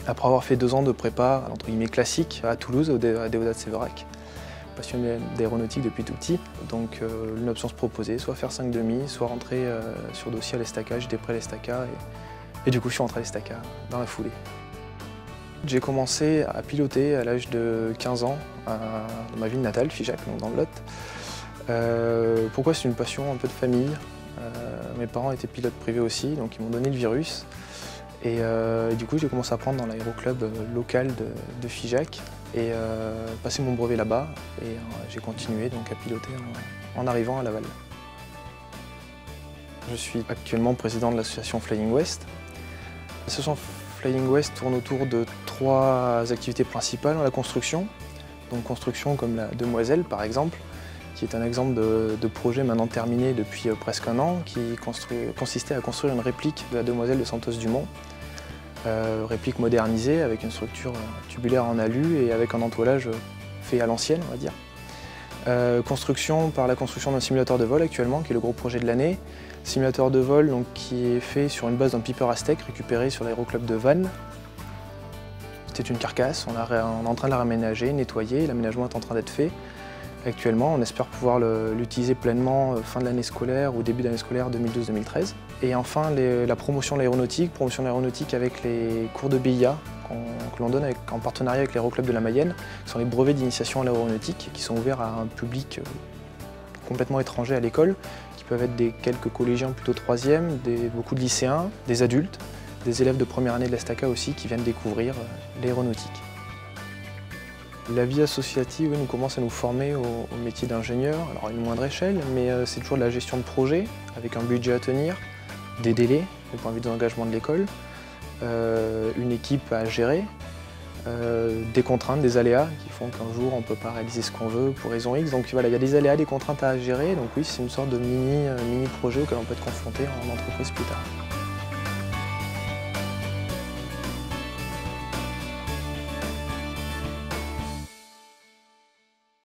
Après avoir fait 2 ans de prépa, entre guillemets classique, à Toulouse, à Déodat de Séverac, passionné d'aéronautique depuis tout petit, donc une option se proposait, soit faire 5,5, soit rentrer sur dossier à l'ESTACA. J'étais prêt à l'ESTACA et du coup je suis rentré à l'ESTACA dans la foulée. J'ai commencé à piloter à l'âge de 15 ans dans ma ville natale, Figeac, donc dans le Lot. Pourquoi? C'est une passion un peu de famille. Mes parents étaient pilotes privés aussi, donc ils m'ont donné le virus. Et du coup, j'ai commencé à prendre dans l'aéroclub local de Figeac et passer mon brevet là-bas. Et j'ai continué donc à piloter en arrivant à Laval. Je suis actuellement président de l'association Flying West. L'association Flying West tourne autour de 3 activités principales. La construction, donc construction comme la Demoiselle par exemple, qui est un exemple de projet maintenant terminé depuis presque un an, qui consistait à construire une réplique de la Demoiselle de Santos-Dumont. Réplique modernisée avec une structure tubulaire en alu et avec un entoilage fait à l'ancienne, on va dire. Construction par la construction d'un simulateur de vol actuellement, qui est le gros projet de l'année. Simulateur de vol donc, qui est fait sur une base d'un Piper Aztec récupéré sur l'aéroclub de Vannes. C'était une carcasse, on est en train de la raménager, nettoyer, l'aménagement est en train d'être fait. Actuellement, on espère pouvoir l'utiliser pleinement fin de l'année scolaire ou début d'année scolaire 2012-2013. Et enfin, la promotion de l'aéronautique avec les cours de BIA que l'on donne en partenariat avec l'Aéroclub de la Mayenne, qui sont les brevets d'initiation à l'aéronautique, qui sont ouverts à un public complètement étranger à l'école, qui peuvent être quelques collégiens plutôt 3e, beaucoup de lycéens, des adultes, des élèves de première année de l'ESTACA aussi qui viennent découvrir l'aéronautique. La vie associative nous commence à nous former au métier d'ingénieur, alors à une moindre échelle, mais c'est toujours de la gestion de projet, avec un budget à tenir, des délais, du point de vue de l'engagement de l'école, une équipe à gérer, des contraintes, des aléas qui font qu'un jour on ne peut pas réaliser ce qu'on veut pour raison X. Donc voilà, il y a des aléas, des contraintes à gérer, donc oui, c'est une sorte de mini projet auquel on peut être confronté en entreprise plus tard.